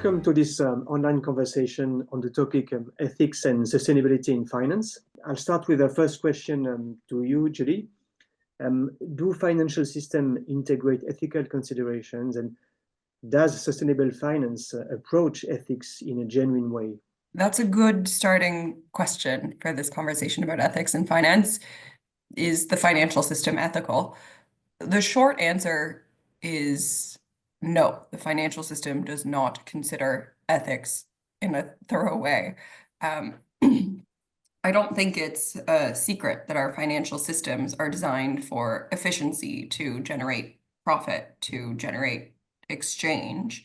Welcome to this online conversation on the topic ethics and sustainability in finance. I'll start with the first question to you, Julie. Do financial systems integrate ethical considerations, and does sustainable finance approach ethics in a genuine way? That's a good starting question for this conversation about ethics and finance. Is the financial system ethical? The short answer is no, the financial system does not consider ethics in a thorough way. I don't think it's a secret that our financial systems are designed for efficiency, to generate profit, to generate exchange,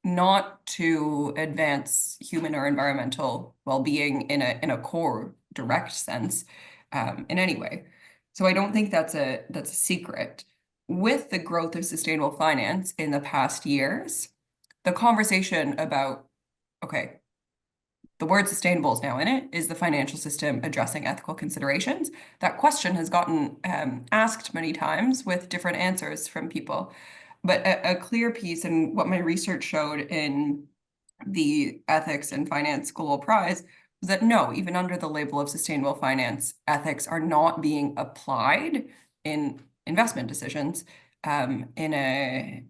not to advance human or environmental well-being in a core direct sense in any way. So I don't think that's a secret. With the growth of sustainable finance in the past years, the conversation about, okay, the word sustainable is now in it. Is the financial system addressing ethical considerations? That question has gotten asked many times with different answers from people. But a clear piece, and what my research showed in the Ethics and Finance Global Prize, was that no, even under the label of sustainable finance, ethics are not being applied in investment decisions in a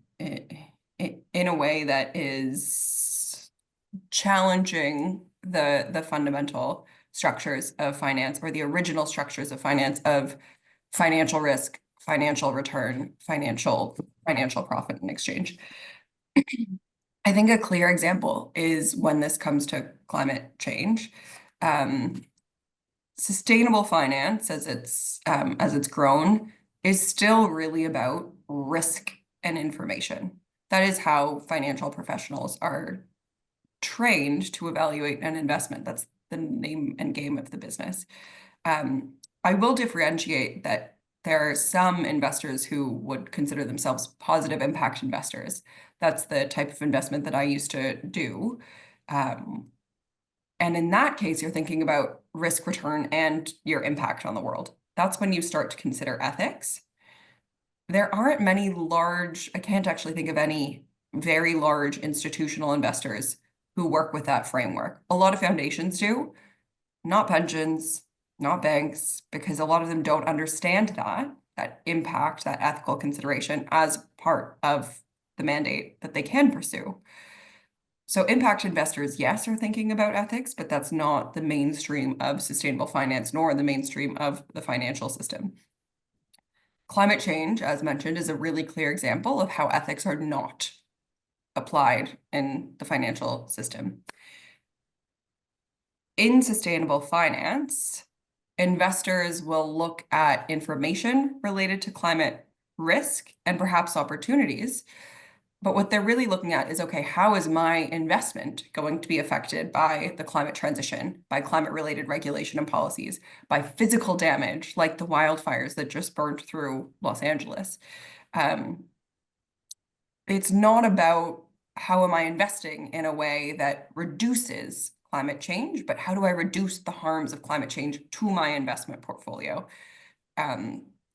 way that is challenging the fundamental structures of finance, or the original structures of finance, of financial risk, financial return, financial profit and exchange. I think a clear example is when this comes to climate change. Sustainable finance, as it's grown, is still really about risk and information. That is how financial professionals are trained to evaluate an investment. That's the name and game of the business. I will differentiate that there are some investors who would consider themselves positive impact investors. That's the type of investment that I used to do. And in that case, you're thinking about risk return and your impact on the world. That's when you start to consider ethics. There aren't many large, I can't actually think of any very large institutional investors who work with that framework. A lot of foundations do, not pensions, not banks, because a lot of them don't understand that impact, that ethical consideration as part of the mandate that they can pursue. So impact investors, yes, are thinking about ethics, but that's not the mainstream of sustainable finance, nor the mainstream of the financial system. Climate change, as mentioned, is a really clear example of how ethics are not applied in the financial system. In sustainable finance, investors will look at information related to climate risk and perhaps opportunities. But what they're really looking at is, okay, how is my investment going to be affected by the climate transition, by climate-related regulation and policies, by physical damage like the wildfires that just burned through Los Angeles? It's not about how am I investing in a way that reduces climate change, but how do I reduce the harms of climate change to my investment portfolio?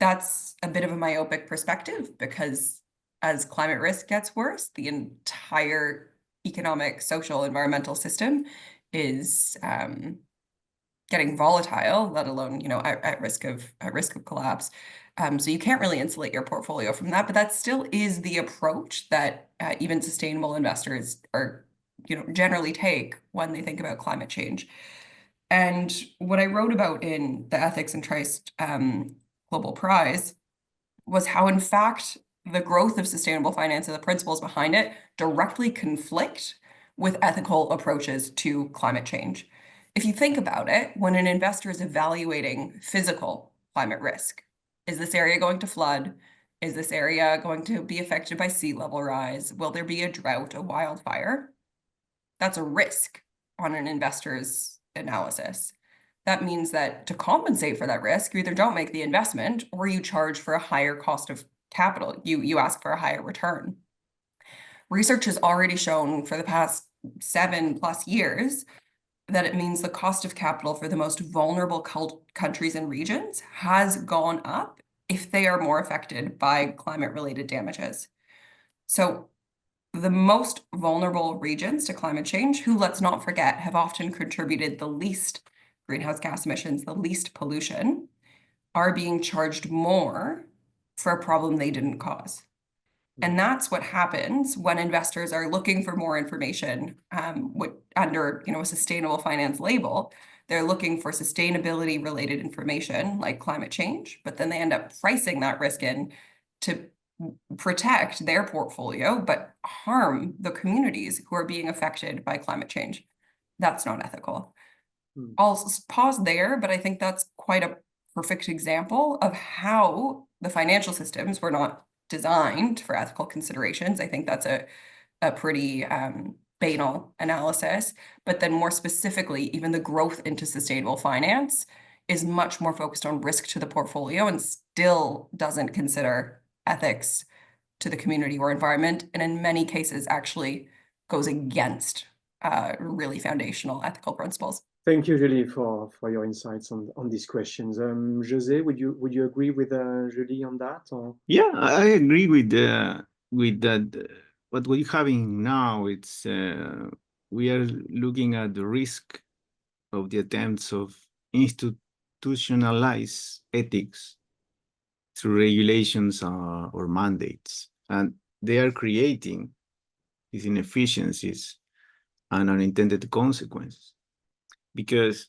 That's a bit of a myopic perspective, because as climate risk gets worse, the entire economic, social, environmental system is getting volatile, let alone, at risk of collapse. So you can't really insulate your portfolio from that, but that still is the approach that even sustainable investors are, generally take when they think about climate change. And what I wrote about in the Ethics and Trust Global Prize was how, in fact, the growth of sustainable finance and the principles behind it directly conflict with ethical approaches to climate change. If you think about it, when an investor is evaluating physical climate risk, is this area going to flood? Is this area going to be affected by sea level rise? Will there be a drought, a wildfire? That's a risk on an investor's analysis. That means that to compensate for that risk, you either don't make the investment or you charge for a higher cost of capital. You ask for a higher return. Research has already shown for the past 7+ years that it means the cost of capital for the most vulnerable countries and regions has gone up if they are more affected by climate-related damages. So the most vulnerable regions to climate change, who, let's not forget, have often contributed the least greenhouse gas emissions, the least pollution, are being charged more for a problem they didn't cause. And that's what happens when investors are looking for more information under a sustainable finance label. They're looking for sustainability related information like climate change, but then they end up pricing that risk in to protect their portfolio, but harm the communities who are being affected by climate change. That's not ethical. I'll pause there, but I think that's quite a perfect example of how the financial systems were not designed for ethical considerations. I think that's a pretty banal analysis, but then more specifically, even the growth into sustainable finance is much more focused on risk to the portfolio and still doesn't consider ethics to the community or environment, and in many cases actually goes against really foundational ethical principles. Thank you, Julie, for your insights on these questions. José, would you agree with Julie on that? Or? Yeah, I agree with that. What we're having now, it's we are looking at the risk of the attempts of institutionalize ethics through regulations or mandates, and they are creating these inefficiencies and unintended consequences. Because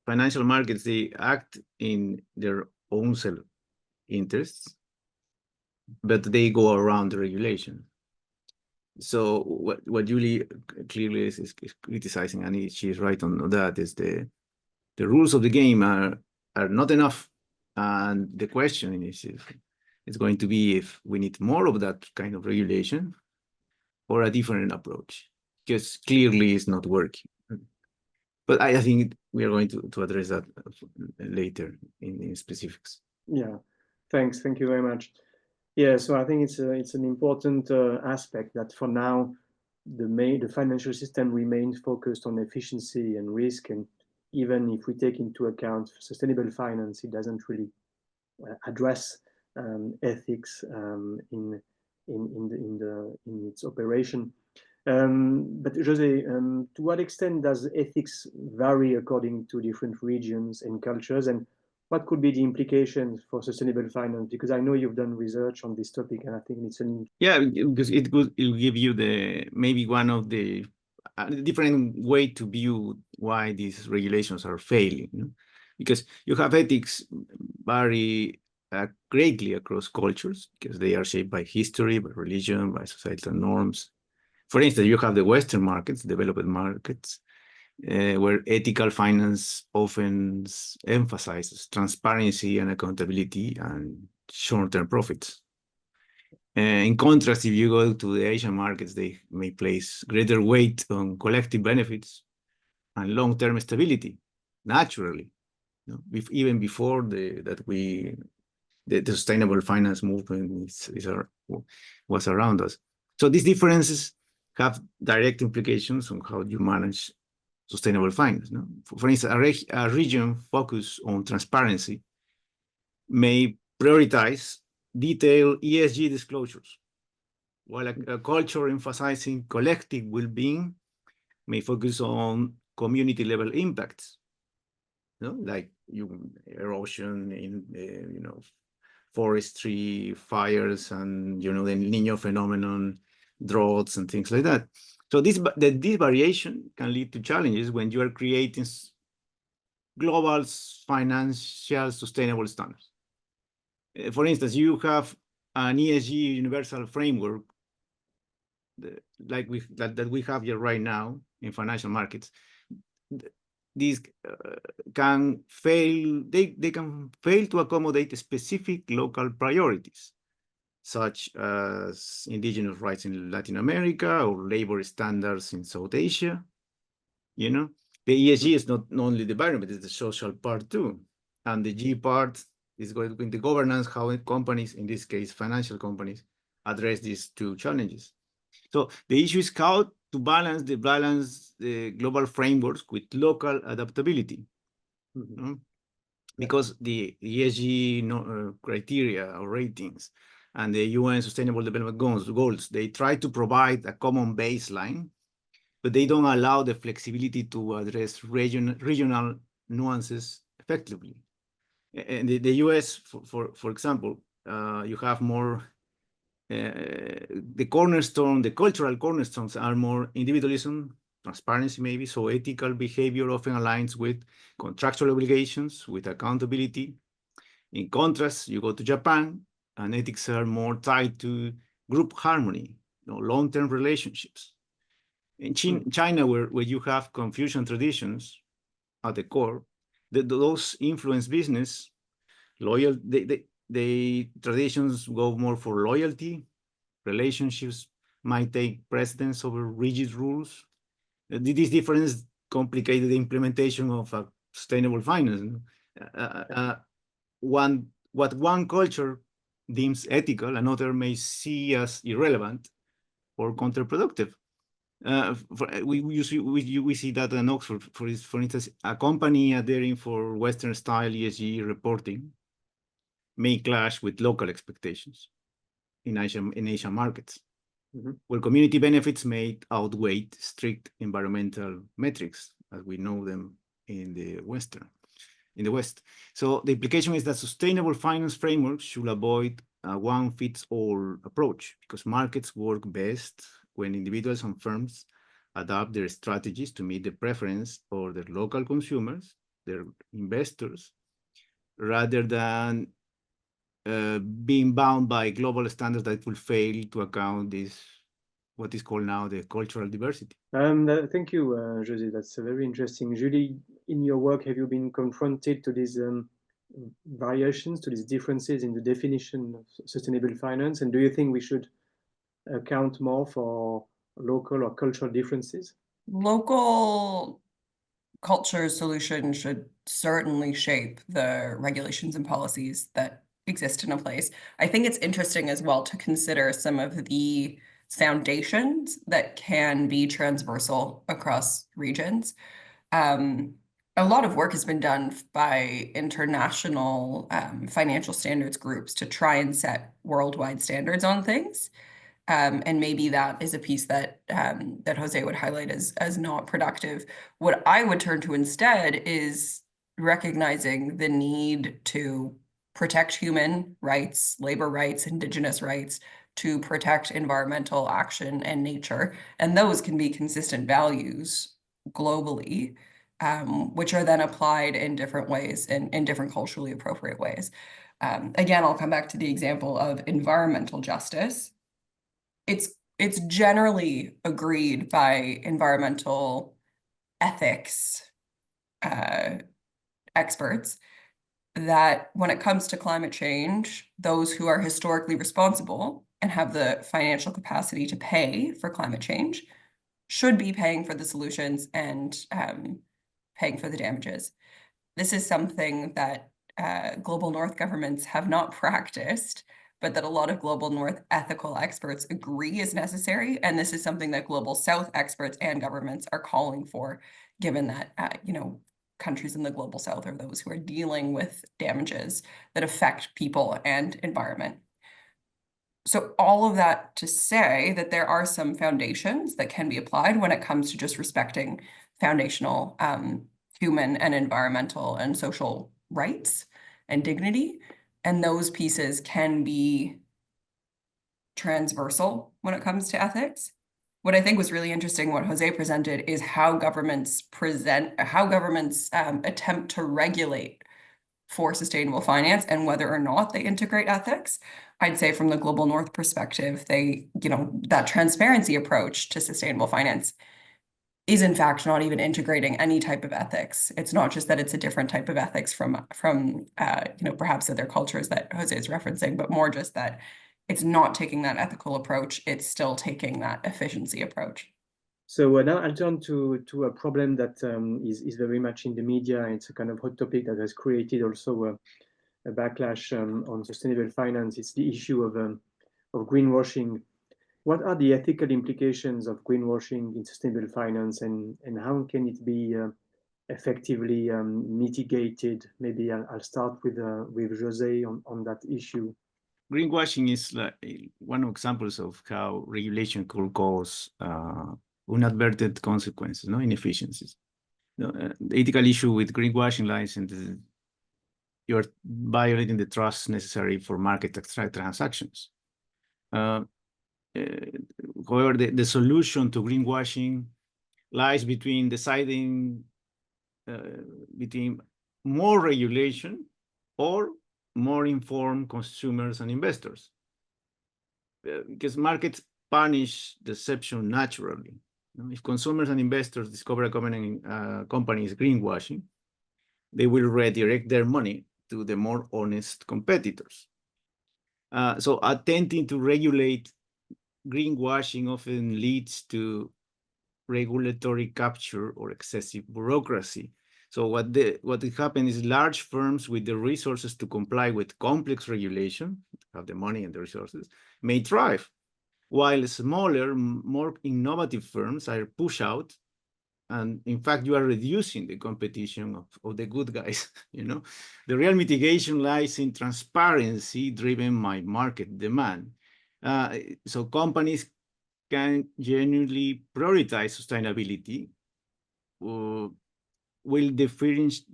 financial markets, they act in their own self-interests, but they go around the regulation. So what Julie clearly is criticizing, and she is right on that, is the rules of the game are not enough. And the question is if it's going to be if we need more of that kind of regulation or a different approach, because clearly it's not working. But I think we are going to address that later in specifics. Yeah, thanks. Thank you very much. Yeah, so I think it's an important aspect that for now, the financial system remains focused on efficiency and risk, and even if we take into account sustainable finance, it doesn't really address ethics in its operation. But José, to what extent does ethics vary according to different regions and cultures, and what could be the implications for sustainable finance? Because I know you've done research on this topic, and I think it's an because it'll give you maybe one of the different way to view why these regulations are failing. You know? Because you have ethics vary greatly across cultures, because they are shaped by history, by religion, by societal norms. For instance, you have the Western markets, developed markets, where ethical finance often emphasizes transparency and accountability and short-term profits. In contrast, if you go to the Asian markets, they may place greater weight on collective benefits and long-term stability, naturally, you know, even before the sustainable finance movement was around us. So these differences have direct implications on how you manage sustainable finance. No? For instance, a region focused on transparency may prioritize detailed ESG disclosures, while a culture emphasizing collective well-being may focus on community-level impacts, you know, like erosion in forestry, fires, and the El Niño phenomenon, droughts, and things like that. So this variation can lead to challenges when you are creating global financial sustainable standards. For instance, you have an ESG universal framework like that we have here right now in financial markets. These can fail. They can fail to accommodate specific local priorities, such as indigenous rights in Latin America or labor standards in South Asia. You know, the ESG is not only the environment; it's the social part too, and the G part is going to be the governance, how companies, in this case financial companies, address these two challenges. So the issue is how to balance the global frameworks with local adaptability. Mm-hmm. Because the ESG criteria or ratings and the UN Sustainable Development Goals, they try to provide a common baseline, but they don't allow the flexibility to address regional nuances effectively. And the US, for example, you have more, the cultural cornerstones are more individualism, transparency maybe, so ethical behavior often aligns with contractual obligations, with accountability. In contrast, you go to Japan, and ethics are more tied to group harmony, long-term relationships. In China, where you have Confucian traditions at the core, those influence business. The traditions go more for loyalty. Relationships might take precedence over rigid rules. This difference complicated the implementation of sustainable finance. What one culture deems ethical, another may see as irrelevant or counterproductive. We see that in Oxford, for instance, a company adhering for Western-style ESG reporting may clash with local expectations in Asian markets, where community benefits may outweigh strict environmental metrics, as we know them in the West. So the implication is that sustainable finance frameworks should avoid a one-fits-all approach, because markets work best when individuals and firms adapt their strategies to meet the preference of their local consumers, their investors, rather than being bound by global standards that will fail to account this, what is called now the cultural diversity. Thank you, José. That's very interesting. Julie, in your work, have you been confronted to these variations, to these differences in the definition of sustainable finance? And do you think we should account more for local or cultural differences? Local culture solutions should certainly shape the regulations and policies that exist in a place. I think it's interesting as well to consider some of the foundations that can be transversal across regions. A lot of work has been done by international financial standards groups to try and set worldwide standards on things. And maybe that is a piece that that José would highlight as not productive. What I would turn to instead is recognizing the need to protect human rights, labor rights, indigenous rights, to protect environmental action and nature. And those can be consistent values globally, which are then applied in different ways, in different culturally appropriate ways. Again, I'll come back to the example of environmental justice. It's generally agreed by environmental ethics experts that when it comes to climate change, those who are historically responsible and have the financial capacity to pay for climate change should be paying for the solutions and paying for the damages. This is something that global North governments have not practiced, but that a lot of global North ethical experts agree is necessary. And this is something that global South experts and governments are calling for, given that, countries in the global South are those who are dealing with damages that affect people and environment. So all of that to say that there are some foundations that can be applied when it comes to just respecting foundational human and environmental and social rights and dignity. And those pieces can be transversal when it comes to ethics. What I think was really interesting, what José presented, is how governments attempt to regulate for sustainable finance and whether or not they integrate ethics. I'd say from the global North perspective, that transparency approach to sustainable finance is in fact not even integrating any type of ethics. It's not just that it's a different type of ethics from perhaps other cultures that José is referencing, but more just that it's not taking that ethical approach, it's still taking that efficiency approach. So now I'll turn to a problem that is very much in the media. It's a kind of hot topic that has created also a backlash on sustainable finance. It's the issue of greenwashing. What are the ethical implications of greenwashing in sustainable finance, and how can it be effectively mitigated? Maybe I'll start with José on that issue. greenwashing is like one of examples of how regulation could cause unadverted consequences, no inefficiencies. The ethical issue with greenwashing lies in the you're violating the trust necessary for market transactions. However, the solution to greenwashing lies between deciding between more regulation or more informed consumers and investors. Because markets punish deception naturally. If consumers and investors discover a company is greenwashing, they will redirect their money to the more honest competitors. So attempting to regulate greenwashing often leads to regulatory capture or excessive bureaucracy. So what happens is large firms with the resources to comply with complex regulation, have the money and the resources, may thrive, while smaller, more innovative firms are pushed out. And in fact, you are reducing the competition of the good guys. The real mitigation lies in transparency driven by market demand. So companies can genuinely prioritize sustainability, will differentiate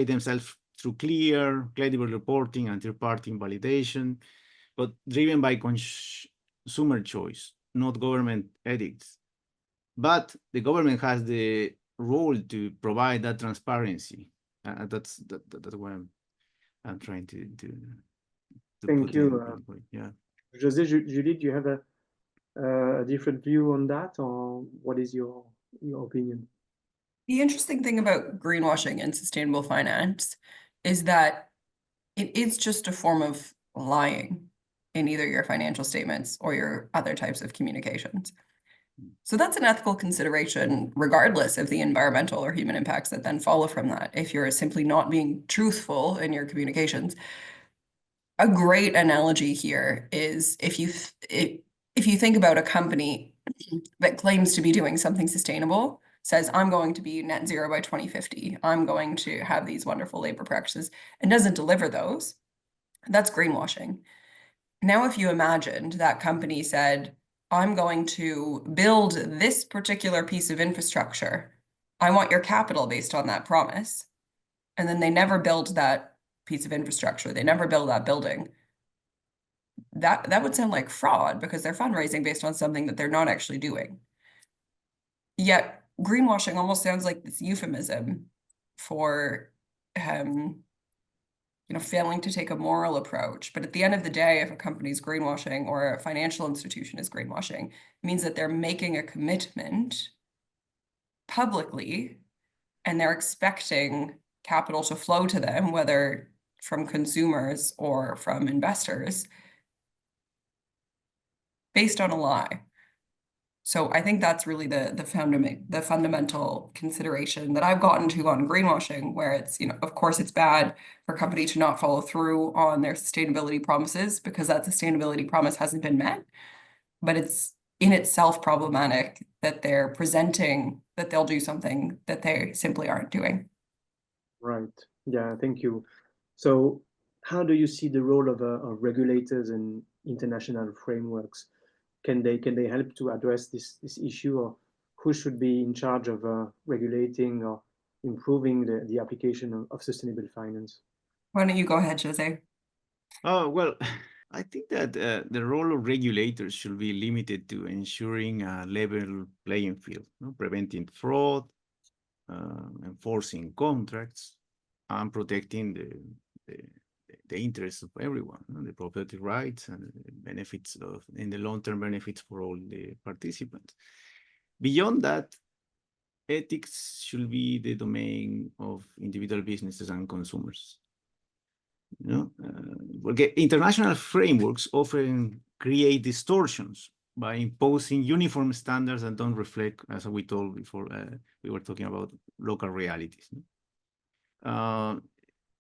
themselves through clear, credible reporting and third-party validation, but driven by consumer choice, not government edicts. But the government has the role to provide that transparency. That's what I'm trying to Thank you. Yeah. José, Julie, do you have a different view on that, or what is your opinion? The interesting thing about greenwashing and sustainable finance is that it is just a form of lying in either your financial statements or your other types of communications. So that's an ethical consideration, regardless of the environmental or human impacts that then follow from that. If you're simply not being truthful in your communications, a great analogy here is if you think about a company that claims to be doing something sustainable, says, I'm going to be net zero by 2050, I'm going to have these wonderful labor practices, and doesn't deliver those, that's greenwashing. Now, if you imagined that company said, I'm going to build this particular piece of infrastructure, I want your capital based on that promise, and then they never build that piece of infrastructure, they never build that building, that would sound like fraud because they're fundraising based on something that they're not actually doing. Yet greenwashing almost sounds like this euphemism for failing to take a moral approach. But at the end of the day, if a company is greenwashing or a financial institution is greenwashing, it means that they're making a commitment publicly and they're expecting capital to flow to them, whether from consumers or from investors, based on a lie. So I think that's really the fundamental consideration that I've gotten to on greenwashing, where it's, of course, it's bad for a company to not follow through on their sustainability promises because that sustainability promise hasn't been met. But it's in itself problematic that they're presenting that they'll do something that they simply aren't doing. Right. Yeah, thank you. So how do you see the role of regulators and international frameworks? Can they help to address this issue, or who should be in charge of regulating or improving the application of sustainable finance? Why don't you go ahead, José? Oh, well, I think that the role of regulators should be limited to ensuring a level playing field, preventing fraud, enforcing contracts, and protecting the interests of everyone, the property rights and the benefits in the long-term benefits for all the participants. Beyond that, ethics should be the domain of individual businesses and consumers. International frameworks often create distortions by imposing uniform standards that don't reflect, as we told before, we were talking about local realities.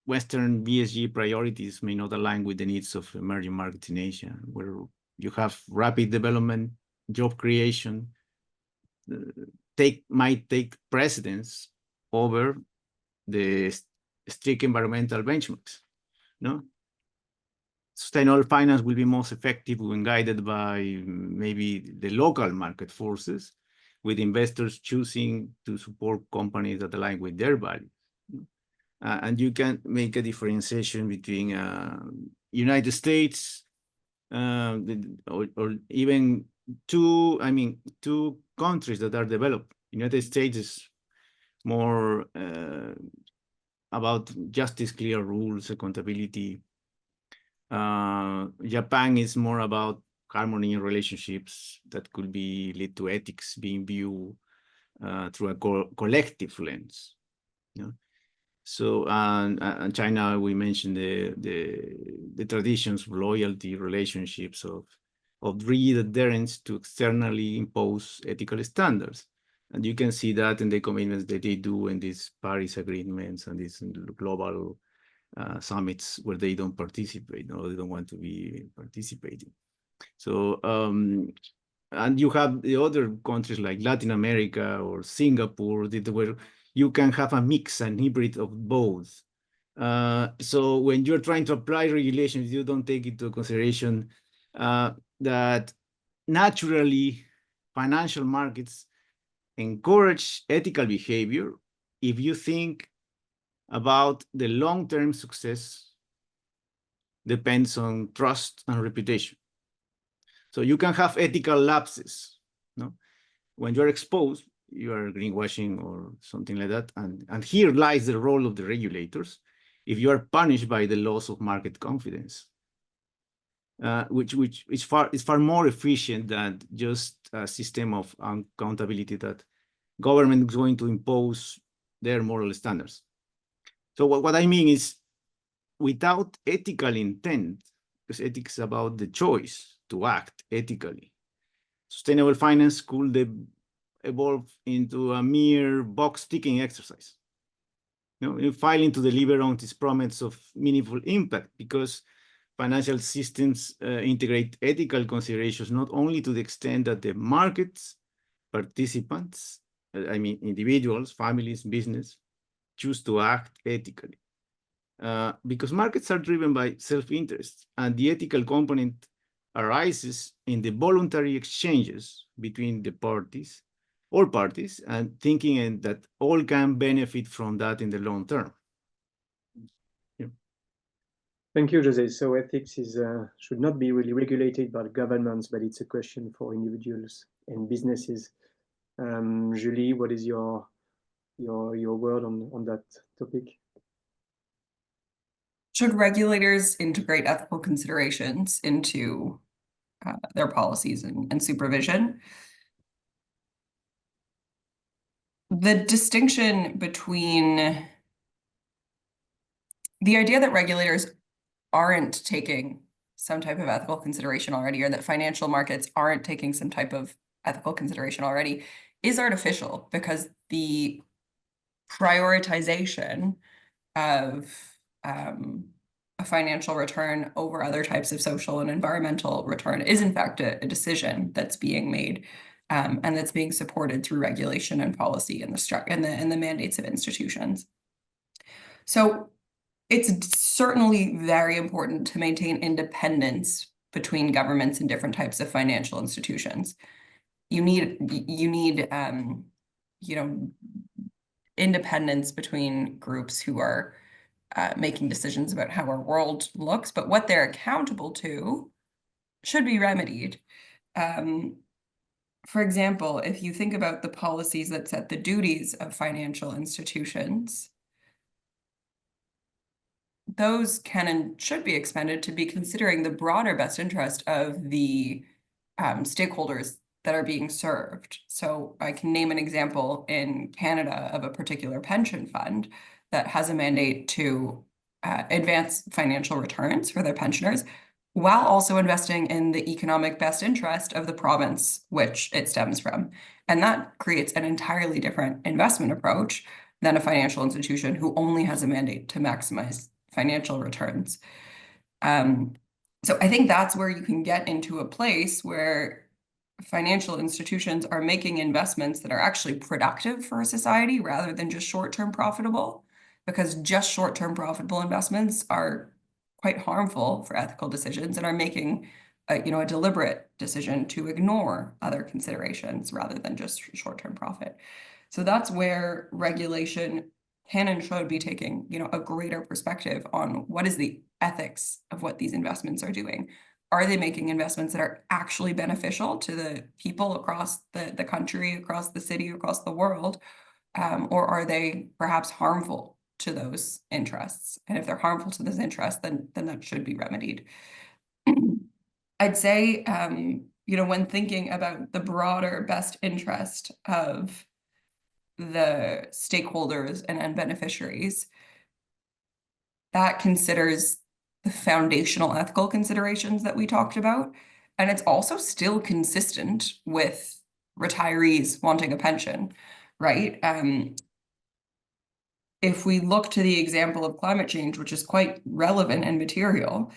Western ESG priorities may not align with the needs of emerging markets in Asia, where you have rapid development, job creation, might take precedence over the strict environmental benchmarks. sustainable finance will be most effective when guided by maybe the local market forces, with investors choosing to support companies that align with their values. And you can make a differentiation between United States or even two countries that are developed. United States is more about justice, clear rules, accountability. Japan is more about harmony in relationships that could be lead to ethics being viewed through a collective lens. You know? So and China, we mentioned the traditions of loyalty, relationships of rigid adherence to externally impose ethical standards. And you can see that in the commitments that they do in these Paris agreements and these global summits where they don't participate, or they don't want to be participating. So, and you have the other countries like Latin America or Singapore, where you can have a mix, an hybrid of both. So when you're trying to apply regulations, you don't take into consideration that naturally financial markets encourage ethical behavior if you think about the long-term success depends on trust and reputation. So you can have ethical lapses, no? When you're exposed, you are greenwashing or something like that. And here lies the role of the regulators if you are punished by the loss of market confidence, which is far more efficient than just a system of accountability that government is going to impose their moral standards. So what I mean is, without ethical intent, because ethics is about the choice to act ethically, sustainable finance could evolve into a mere box-ticking exercise. You know, failing to deliver on this promise of meaningful impact, because financial systems integrate ethical considerations not only to the extent that the markets, participants, individuals, families, business, choose to act ethically. Because markets are driven by self-interest, and the ethical component arises in the voluntary exchanges between the parties, all parties, and thinking that all can benefit from that in the long term. Yeah. Thank you, José. So ethics should not be really regulated by governments, but it's a question for individuals and businesses. Julie, what is your word on that topic? Should regulators integrate ethical considerations into their policies and supervision? The distinction between the idea that regulators aren't taking some type of ethical consideration already, or that financial markets aren't taking some type of ethical consideration already, is artificial, because the prioritization of a financial return over other types of social and environmental return is in fact a decision that's being made and that's being supported through regulation and policy and the mandates of institutions. So it's certainly very important to maintain independence between governments and different types of financial institutions. You need independence between groups who are making decisions about how our world looks, but what they're accountable to should be remedied. For example, if you think about the policies that set the duties of financial institutions, those can and should be expanded to be considering the broader best interest of the stakeholders that are being served. So I can name an example in Canada of a particular pension fund that has a mandate to advance financial returns for their pensioners, while also investing in the economic best interest of the province which it stems from. And that creates an entirely different investment approach than a financial institution who only has a mandate to maximize financial returns. So I think that's where you can get into a place where financial institutions are making investments that are actually productive for a society rather than just short-term profitable, because just short-term profitable investments are quite harmful for ethical decisions and are making a deliberate decision to ignore other considerations rather than just short-term profit. So that's where regulation can and should be taking, a greater perspective on what is the ethics of what these investments are doing. Are they making investments that are actually beneficial to the people across the country, across the city, across the world? Or are they perhaps harmful to those interests? And if they're harmful to those interests, then that should be remedied. I'd say, when thinking about the broader best interest of the stakeholders and beneficiaries, that considers the foundational ethical considerations that we talked about. And it's also still consistent with retirees wanting a pension, right? If we look to the example of climate change, which is quite relevant and material,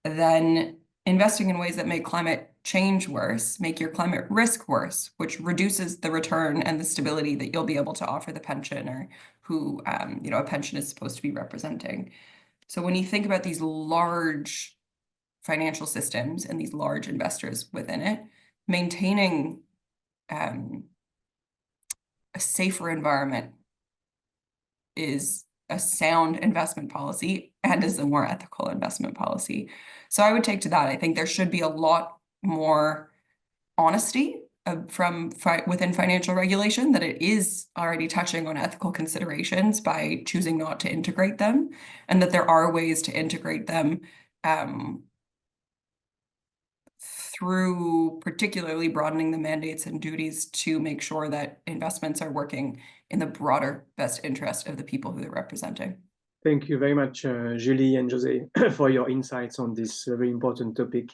then investing in ways that make climate change worse, make your climate risk worse, which reduces the return and the stability that you'll be able to offer the pensioner who, a pension is supposed to be representing. So when you think about these large financial systems and these large investors within it, maintaining a safer environment is a sound investment policy and is a more ethical investment policy. So I would take to that. I think there should be a lot more honesty from within financial regulation, that it is already touching on ethical considerations by choosing not to integrate them, and that there are ways to integrate them through particularly broadening the mandates and duties to make sure that investments are working in the broader best interest of the people who they're representing. Thank you very much, Julie and José, for your insights on this very important topic.